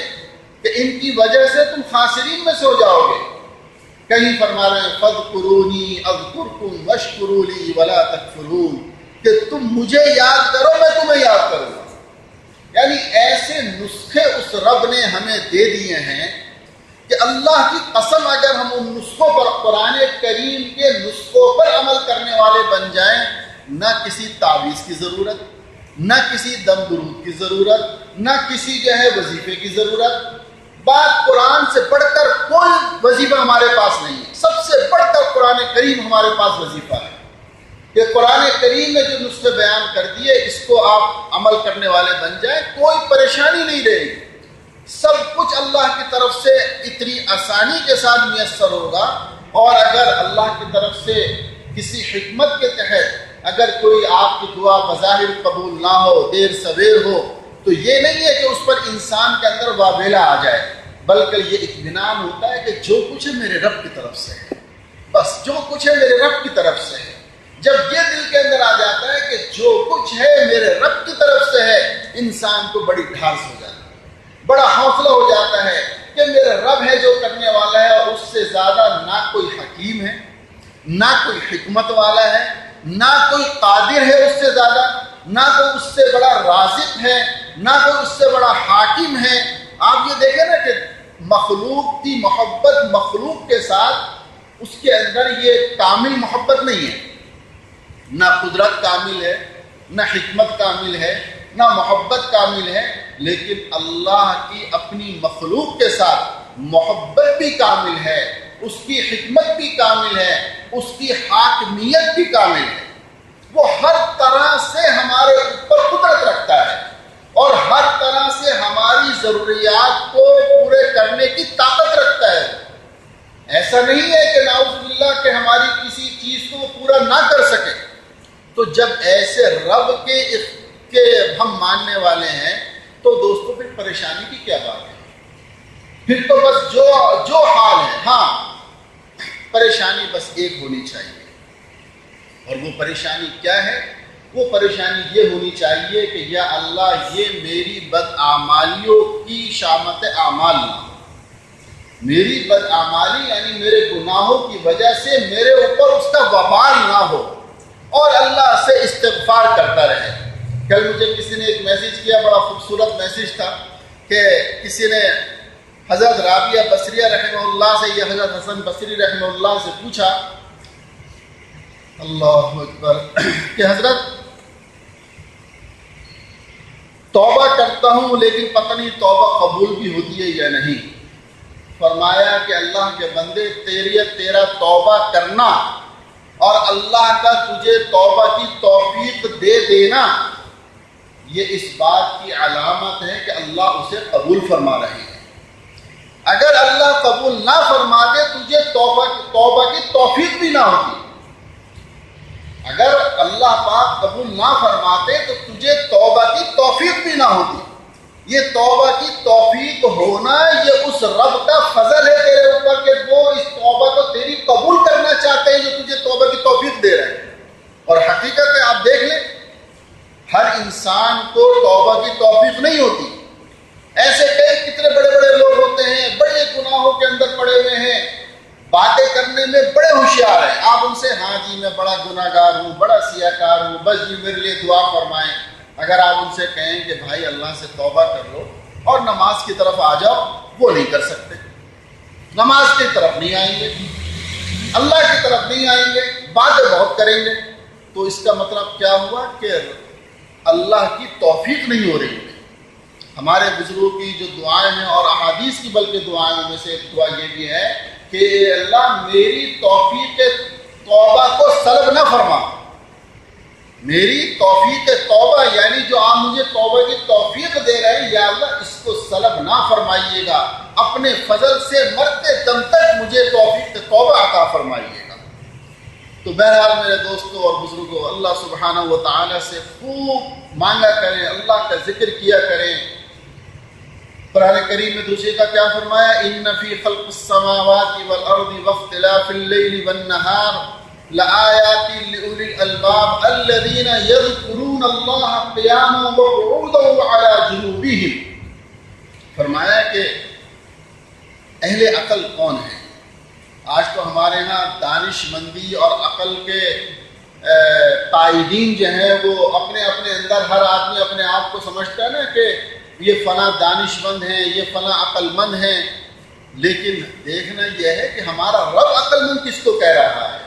کہ ان کی وجہ سے تم خاسرین میں سے ہو جاؤ گے۔ کہیں فرما رہے ہیں فَاذْكُرُونِي أَذْكُرْكُمْ وَاشْكُرُوا لِي وَلَا تَكْفُرُونَ، کہ تم مجھے یاد کرو میں تمہیں یاد کروں گا۔ یعنی ایسے نسخے اس رب نے ہمیں دے دیے ہیں کہ اللہ کی قسم اگر ہم ان نسخوں پر، قرآن کریم کے نسخوں پر عمل کرنے والے بن جائیں، نہ کسی تعویذ کی ضرورت، نہ کسی دم درود کی ضرورت، نہ کسی وظیفے کی ضرورت۔ بات قرآن سے بڑھ کر کوئی وظیفہ ہمارے پاس نہیں ہے، سب سے بڑھ کر قرآن کریم ہمارے پاس وظیفہ ہے کہ قرآن کریم نے جو نسخے بیان کر دیے اس کو آپ عمل کرنے والے بن جائیں، کوئی پریشانی نہیں رہے گی، سب کچھ اللہ کی طرف سے اتنی آسانی کے ساتھ میسر ہوگا۔ اور اگر اللہ کی طرف سے کسی حکمت کے تحت اگر کوئی آپ کی دعا بظاہر قبول نہ ہو، دیر سویر ہو، تو یہ نہیں ہے کہ اس پر انسان کے اندر وابلہ آ جائے، بلکہ یہ اطمینان ہوتا ہے کہ جو کچھ ہے میرے رب کی طرف سے ہے، بس جو کچھ ہے میرے رب کی طرف سے ہے۔ جب یہ دل کے اندر آ جاتا ہے کہ جو کچھ ہے میرے رب کی طرف سے ہے، انسان کو بڑی ڈھارس ہو جاتی ہے، بڑا حوصلہ ہو جاتا ہے کہ میرا رب ہے جو کرنے والا ہے، اور اس سے زیادہ نہ کوئی حکیم ہے، نہ کوئی حکمت والا ہے، نہ کوئی قادر ہے اس سے زیادہ، نہ کوئی اس سے بڑا رازق ہے، نہ کوئی اس سے بڑا حاکم ہے۔ آپ یہ دیکھیں نا کہ مخلوق کی محبت مخلوق کے ساتھ اس کے اندر یہ کامل محبت نہیں ہے، نہ قدرت کامل ہے، نہ حکمت کامل ہے، نہ محبت کامل ہے، لیکن اللہ کی اپنی مخلوق کے ساتھ محبت بھی کامل ہے، اس کی حکمت بھی کامل ہے، اس کی حاکمیت بھی کامل ہے۔ وہ ہر طرح سے ہمارے اوپر قدرت رکھتا ہے اور ہر طرح سے ہماری ضروریات کو پورے کرنے کی طاقت رکھتا ہے۔ ایسا نہیں ہے کہ نعوذ باللہ کہ ہماری کسی چیز کو پورا نہ کر سکے۔ تو جب ایسے رب کے ہم ماننے والے ہیں تو دوستوں پھر پریشانی کی کیا بات ہے؟ پھر تو بس جو حال ہے، ہاں پریشانی بس ایک ہونی چاہیے، اور وہ پریشانی کیا ہے؟ وہ پریشانی یہ ہونی چاہیے کہ یا اللہ یہ میری بدعمالیوں کی شامت اعمال نہ ہو، میری بدعمالی یعنی میرے گناہوں کی وجہ سے میرے اوپر اس کا وبال نہ ہو، اور اللہ سے استغفار کرتا رہے۔ کل مجھے کسی نے ایک میسیج کیا، بڑا خوبصورت میسیج تھا، کہ کسی نے حضرت رابعہ بصریہ رحمہ اللہ سے یا حضرت حسن بصری رحمہ اللہ سے پوچھا، اللہ اکبر، کہ حضرت توبہ کرتا ہوں لیکن پتہ نہیں توبہ قبول بھی ہوتی ہے یا نہیں۔ فرمایا کہ اللہ کے بندے، تیرا توبہ کرنا اور اللہ کا تجھے توبہ کی توفیق دے دینا، یہ اس بات کی علامت ہے کہ اللہ اسے قبول فرما رہے ہیں۔ اگر اللہ قبول نہ فرما دے، تجھے توبہ کی توفیق بھی نہ ہوتی۔ اگر اللہ پاک قبول نہ فرماتے تو تجھے توبہ کی توفیق بھی نہ ہوتی۔ یہ توبہ کی توفیق ہونا یہ اس رب کا فضل ہے تیرے اوپر کہ وہ اس توبہ کو تیری قبول کرنا چاہتے ہیں جو تجھے توبہ کی توفیق دے رہے ہیں۔ اور حقیقت ہے، آپ دیکھ لیں، ہر انسان کو توبہ کی توفیق نہیں ہوتی۔ ایسے کتنے بڑے بڑے لوگ ہوتے ہیں، بڑے گناہوں کے اندر پڑے ہوئے ہیں، باتیں کرنے میں بڑے ہوشیار ہیں، آپ ان سے ہاں جی میں بڑا گناہ گار ہوں، بڑا سیاہ کار ہوں، بس جی میرے لیے دعا فرمائیں۔ اگر آپ ان سے کہیں کہ بھائی اللہ سے توبہ کر لو اور نماز کی طرف آ جاؤ، وہ نہیں کر سکتے، نماز کی طرف نہیں آئیں گے، اللہ کی طرف نہیں آئیں گے، باتیں بہت کریں گے۔ تو اس کا مطلب کیا ہوا کہ اللہ کی توفیق نہیں ہو رہی ہے۔ ہمارے بزرگوں کی جو دعائیں ہیں اور احادیث کی بلکہ دعائیں میں سے ایک دعا یہ بھی ہے کہ اللہ میری توفیق توبہ کو سلب نہ فرما. میری توفیق توبہ یعنی جو آپ مجھے توبہ کی توفیق دے رہے ہیں، یا اللہ اس کو سلب نہ فرمائیے گا، اپنے فضل سے مرتے دم تک مجھے توفیق توبہ عطا فرمائیے گا. تو بہرحال میرے دوستوں اور بزرگوں، اللہ سبحانہ و تعالی سے خوب مانگا کریں، اللہ کا ذکر کیا کریں. قرآن کریم میں دوسرے کا کیا فرمایا؟ ان فی خلق السماوات والارض واختلاف اللیل والنہار لآیات لأولی الالباب الذین یذکرون اللہ قیاما وقعودا وعلی جنوبہم. فرمایا کہ اہل عقل کون ہیں؟ آج تو ہمارے ہاں دانش مندی اور عقل کے قائدین جو ہیں وہ اپنے اپنے اندر ہر آدمی اپنے آپ کو سمجھتا ہے نا کہ یہ فلاں دانش مند ہیں، یہ فلاں عقل مند ہیں. لیکن دیکھنا یہ ہے کہ ہمارا رب عقل مند کس کو کہہ رہا ہے؟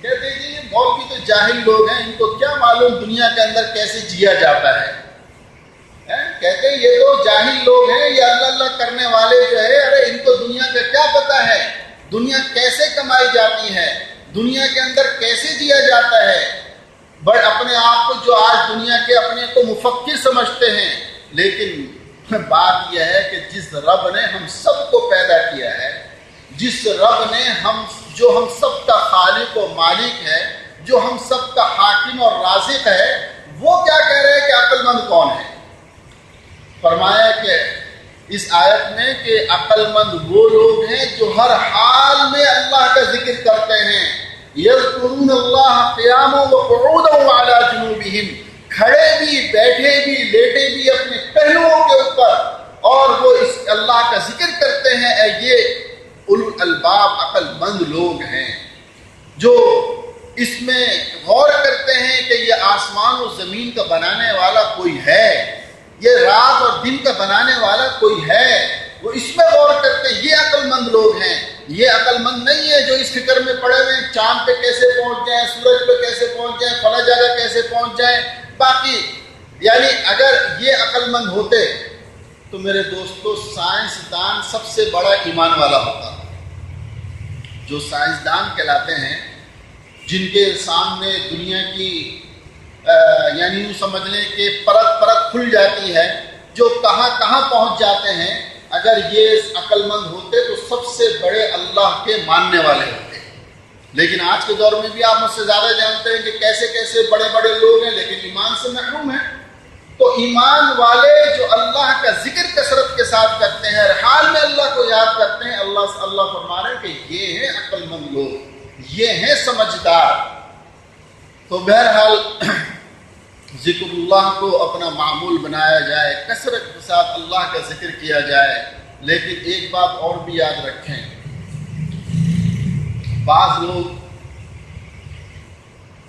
کہتے ہیں یہ مولوی تو جاہل لوگ ہیں، ان کو کیا معلوم دنیا کے اندر کیسے جیا جاتا ہے. کہتے ہیں یہ تو جاہل لوگ ہیں، یہ اللہ اللہ کرنے والے جو ہے، ارے ان کو دنیا کا کیا پتا ہے، دنیا کیسے کمائی جاتی ہے، دنیا کے اندر کیسے جیا جاتا ہے. بٹ اپنے آپ کو جو آج دنیا کے اپنے کو مفکر سمجھتے ہیں. لیکن بات یہ ہے کہ جس رب نے ہم سب کو پیدا کیا ہے، جس رب نے جو ہم سب کا خالق و مالک ہے، جو ہم سب کا حاکم اور رازق ہے، وہ کیا کہہ رہے ہیں کہ عقل مند کون ہے؟ فرمایا کہ اس آیت میں کہ عقل مند وہ لوگ ہیں جو ہر حال میں اللہ کا ذکر کرتے ہیں. یذکرون اللہ قیاما وقعودا وعلی جنوبہم، کھڑے بھی، بیٹھے بھی، لیٹے بھی اپنے پہلوؤں کے اوپر، اور وہ اس اللہ کا ذکر کرتے ہیں. یہ اولو الالباب عقل مند لوگ ہیں جو اس میں غور کرتے ہیں کہ یہ آسمان و زمین کا بنانے والا کوئی ہے، یہ رات اور دن کا بنانے والا کوئی ہے. وہ اس میں غور کرتے ہیں. یہ عقل مند لوگ ہیں. یہ عقل مند نہیں ہے جو اس فکر میں پڑے ہوئے ہیں چاند پہ کیسے پہنچ جائیں، سورج پہ کیسے پہنچ جائیں، فلاں جگہ کیسے پہنچ جائیں. باقی یعنی اگر یہ عقل مند ہوتے تو میرے دوستو سائنسدان سب سے بڑا ایمان والا ہوتا. جو سائنسدان کہلاتے ہیں، جن کے سامنے دنیا کی یعنی یوں سمجھ لیں کہ پرت پرت کھل جاتی ہے، جو کہاں کہاں پہنچ جاتے ہیں، اگر یہ عقل مند ہوتے تو سب سے بڑے اللہ کے ماننے والے ہوتے. لیکن آج کے دور میں بھی آپ مجھ سے زیادہ جانتے ہیں کہ کیسے کیسے بڑے بڑے لوگ ہیں لیکن ایمان سے محروم ہیں. تو ایمان والے جو اللہ کا ذکر کثرت کے ساتھ کرتے ہیں، ہر حال میں اللہ کو یاد کرتے ہیں، اللہ فرما رہے ہیں کہ یہ ہیں عقل مند لوگ، یہ ہیں سمجھدار. تو بہرحال ذکر اللہ کو اپنا معمول بنایا جائے، کثرت کے ساتھ اللہ کا ذکر کیا جائے. لیکن ایک بات اور بھی یاد رکھیں، بعض لوگ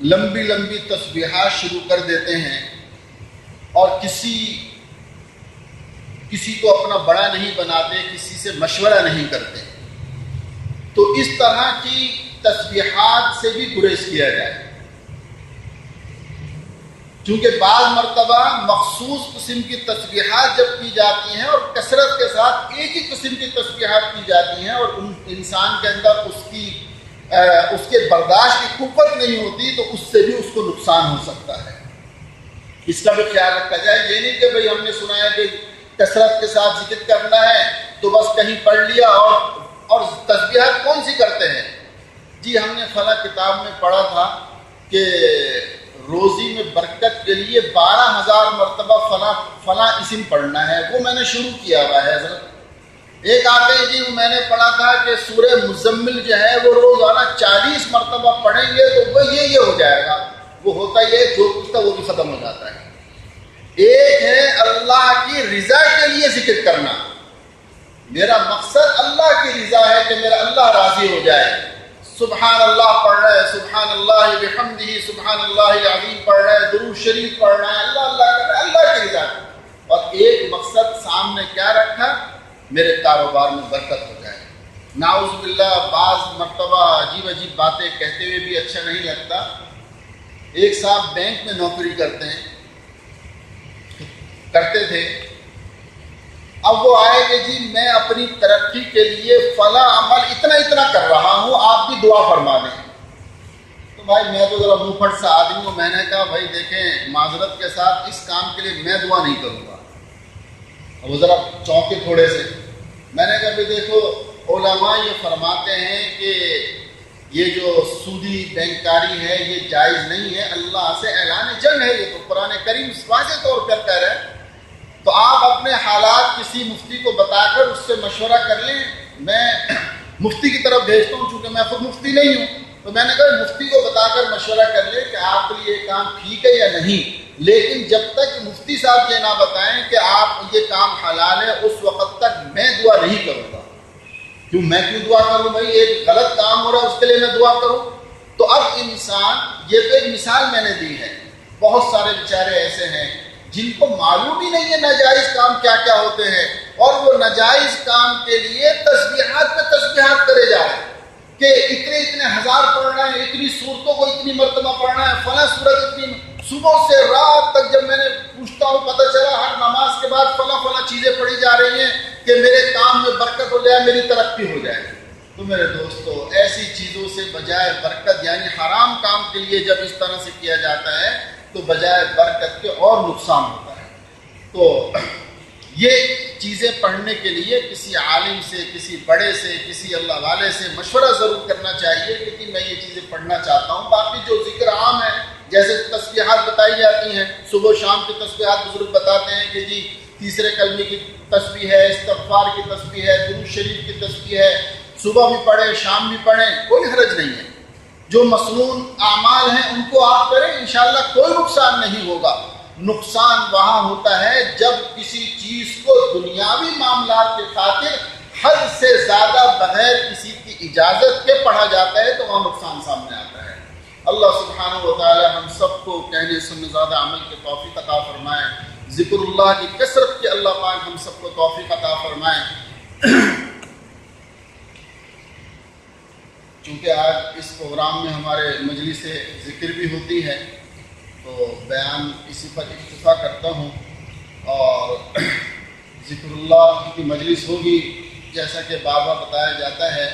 لمبی لمبی تسبیحات شروع کر دیتے ہیں اور کسی کو اپنا بڑا نہیں بناتے، کسی سے مشورہ نہیں کرتے. تو اس طرح کی تسبیحات سے بھی گریز کیا جائے، کیونکہ بعض مرتبہ مخصوص قسم کی تسبیحات جب کی جاتی ہیں اور کثرت کے ساتھ ایک ہی قسم کی تسبیحات کی جاتی ہیں اور انسان کے اندر اس کے برداشت کی قوت نہیں ہوتی، تو اس سے بھی اس کو نقصان ہو سکتا ہے. اس کا بھی خیال رکھا جائے. یہ نہیں کہ بھئی ہم نے سنا ہے کہ کثرت کے ساتھ ذکر کرنا ہے تو بس کہیں پڑھ لیا اور تسبیحات کون سی کرتے ہیں؟ جی ہم نے فلاں کتاب میں پڑھا تھا کہ روزی میں برکت کے لیے 12,000 مرتبہ فلاں اسم پڑھنا ہے. وہ میں نے شروع کیا ہوا ہے حضرت. ایک آتے جی میں نے پڑھا تھا کہ سورہ مزمل جو ہے وہ روزانہ 40 مرتبہ پڑھیں گے تو وہ یہ ہو جائے گا. وہ ہوتا یہ جو کچھ تھا وہ بھی ختم ہو جاتا ہے. ایک ہے اللہ کی رضا کے لیے ذکر کرنا. میرا مقصد اللہ کی رضا ہے کہ میرا اللہ راضی ہو جائے. سبحان اللہ پڑھ رہے ہیں، سبحان اللہ بحمدہ، سبحان اللہ العظیم پڑھ رہے ہیں، درود شریف پڑھ رہے ہیں، اللہ اللہ کر رہے ہیں، اللہ کی رضا. اور ایک مقصد سامنے کیا رکھا؟ میرے کاروبار میں برکت ہو جائے. نعوذ باللہ بعض مرتبہ عجیب عجیب باتیں کہتے ہوئے بھی اچھا نہیں لگتا. ایک صاحب بینک میں نوکری کرتے تھے. اب وہ آئے کہ جی میں اپنی ترقی کے لیے فلاں عمل اتنا اتنا کر رہا ہوں، آپ بھی دعا فرما دیں۔ تو بھائی میں تو ذرا منہ پھٹ سا آدمی ہوں، میں نے کہا بھائی دیکھیں معذرت کے ساتھ اس کام کے لیے میں دعا نہیں کروں گا۔ وہ ذرا چونکے تھوڑے سے۔ میں نے کہا بھی دیکھو علماء یہ فرماتے ہیں کہ یہ جو سودی بینکاری ہے یہ جائز نہیں ہے، اللہ سے اعلان جنگ ہے، یہ تو قرآن کریم واضح طور پر کہہ رہا ہے۔ تو آپ اپنے حالات کسی مفتی کو بتا کر اس سے مشورہ کر لیں۔ میں مفتی کی طرف بھیجتا ہوں، چونکہ میں خود مفتی نہیں ہوں، تو میں نے کہا مفتی کو بتا کر مشورہ کر لیں کہ آپ کے لیے یہ کام ٹھیک ہے یا نہیں، لیکن جب تک مفتی صاحب یہ نہ بتائیں کہ آپ یہ کام حلال ہے اس وقت تک میں دعا نہیں کروں گا۔ کیوں میں کیوں دعا کروں بھائی؟ ایک غلط کام ہو رہا ہے اس کے لیے میں دعا کروں؟ تو اب انسان، یہ تو ایک مثال میں نے دی ہے، بہت سارے بیچارے ایسے ہیں جن کو معلوم ہی نہیں ہے ناجائز کام کیا کیا ہوتے ہیں، اور وہ ناجائز کام کے لیے تسبیحات پہ تسبیحات کرے جا رہے ہیں کہ اتنے اتنے ہزار پڑھنا ہے، اتنی صورتوں کو اتنی مرتبہ پڑھنا ہے، فلاں صورت اتنی۔ صبح سے رات تک جب میں نے پوچھتا ہوں پتہ چلا ہر نماز کے بعد فلاں فلاں چیزیں پڑھی جا رہی ہیں کہ میرے کام میں برکت ہو جائے، میری ترقی ہو جائے۔ تو میرے دوستو ایسی چیزوں سے بجائے برکت، یعنی حرام کام کے لیے جب اس طرح سے کیا جاتا ہے تو بجائے برکت کے اور نقصان ہوتا ہے۔ تو یہ چیزیں پڑھنے کے لیے کسی عالم سے، کسی بڑے سے، کسی اللہ والے سے مشورہ ضرور کرنا چاہیے کہ میں یہ چیزیں پڑھنا چاہتا ہوں۔ باقی جو ذکر عام ہے جیسے تسبیحات بتائی جاتی ہیں، صبح و شام کی تسبیحات بزرگ بتاتے ہیں کہ جی تیسرے کلمے کی تسبیح ہے، استغفار کی تسبیح ہے، درود شریف کی تسبیح ہے، صبح بھی پڑھیں شام بھی پڑھیں، کوئی حرج نہیں ہے۔ جو مسنون اعمال ہیں ان کو آپ کریں، انشاءاللہ کوئی نقصان نہیں ہوگا۔ نقصان وہاں ہوتا ہے جب کسی چیز کو دنیاوی معاملات کے خاطر حد سے زیادہ بغیر کسی کی اجازت کے پڑھا جاتا ہے، تو وہاں نقصان سامنے آتا ہے۔ اللہ سبحانہ و تعالی ہم سب کو کہنے سننے زیادہ عمل کے توفیق عطا فرمائے، ذکر اللہ کی کثرت کے اللہ پاک ہم سب کو توفیق عطا فرمائے۔ چونکہ آج اس پروگرام میں ہمارے مجلس ذکر بھی ہوتی ہے تو بیان اسی پر اکتفا کرتا ہوں، اور ذکر اللہ کی مجلس ہوگی جیسا کہ بار بار بتایا جاتا ہے۔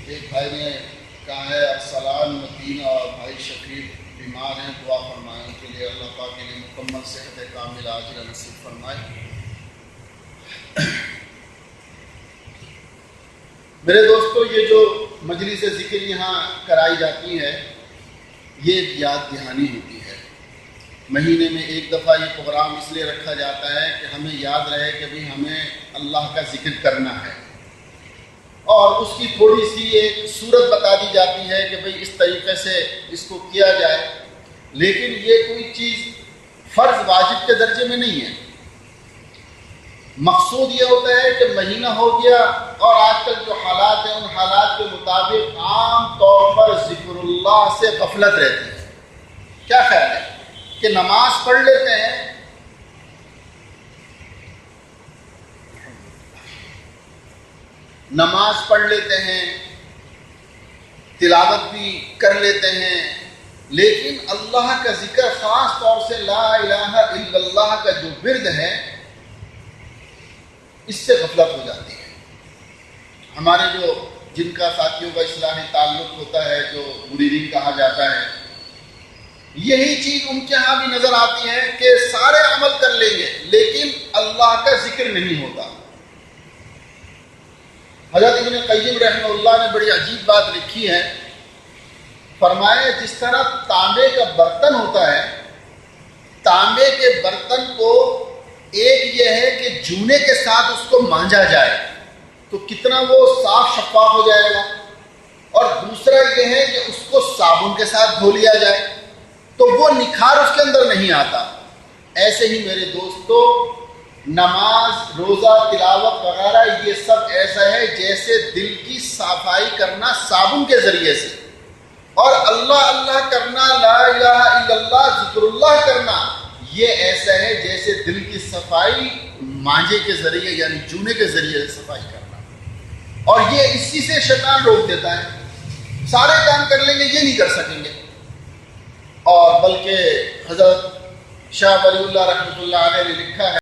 ایک بھائی نے کہا ہے ارسلان مدینہ اور بھائی شفیق بیمار ہیں، دعا فرمائیں ان کے لیے، اللہ پاک کے لیے مکمل صحت کامل عاجلہ نصیب فرمائے۔ میرے دوستو یہ جو مجلس ذکر یہاں کرائی جاتی ہے یہ ایک یاد دہانی ہوتی ہے۔ مہینے میں ایک دفعہ یہ پروگرام اس لیے رکھا جاتا ہے کہ ہمیں یاد رہے کہ بھی ہمیں اللہ کا ذکر کرنا ہے، اور اس کی تھوڑی سی ایک صورت بتا دی جاتی ہے کہ بھئی اس طریقے سے اس کو کیا جائے، لیکن یہ کوئی چیز فرض واجب کے درجے میں نہیں ہے۔ مقصود یہ ہوتا ہے کہ مہینہ ہو گیا اور آج کل جو حالات ہیں ان حالات کے مطابق عام طور پر ذکر اللہ سے غفلت رہتی ہے۔ کیا خیال ہے کہ نماز پڑھ لیتے ہیں، نماز پڑھ لیتے ہیں، تلاوت بھی کر لیتے ہیں، لیکن اللہ کا ذکر خاص طور سے لا الہ الا اللہ کا جو ورد ہے اس سے غفلت ہو جاتی ہے۔ ہمارے جو جن کا ساتھیوں کا اصلاحی تعلق ہوتا ہے، جو مریدین کہا جاتا ہے، یہی چیز ان کے ہاں بھی نظر آتی ہے کہ سارے عمل کر لیں گے لیکن اللہ کا ذکر نہیں ہوتا۔ حضرت ابن قیم رحمہ اللہ نے بڑی عجیب بات لکھی ہے، فرمایا جس طرح تانبے کا برتن ہوتا ہے، تانبے کے برتن کو ایک یہ ہے کہ جونے کے ساتھ اس کو مانجا جائے تو کتنا وہ صاف شفاف ہو جائے گا، اور دوسرا یہ ہے کہ اس کو صابن کے ساتھ دھو لیا جائے تو وہ نکھار اس کے اندر نہیں آتا۔ ایسے ہی میرے دوستو نماز، روزہ، تلاوت وغیرہ یہ سب ایسا ہے جیسے دل کی صفائی کرنا صابن کے ذریعے سے، اور اللہ اللہ کرنا، لا الہ الا اللہ ذکر اللہ کرنا، یہ ایسا ہے جیسے دل کی صفائی مانجے کے ذریعے یعنی جونے کے ذریعے صفائی کرنا، اور یہ اسی سے شیطان روک دیتا ہے۔ سارے کام کر لیں گے، یہ نہیں کر سکیں گے، اور بلکہ حضرت شاہ ولی اللہ رحمۃ اللہ علیہ نے لکھا ہے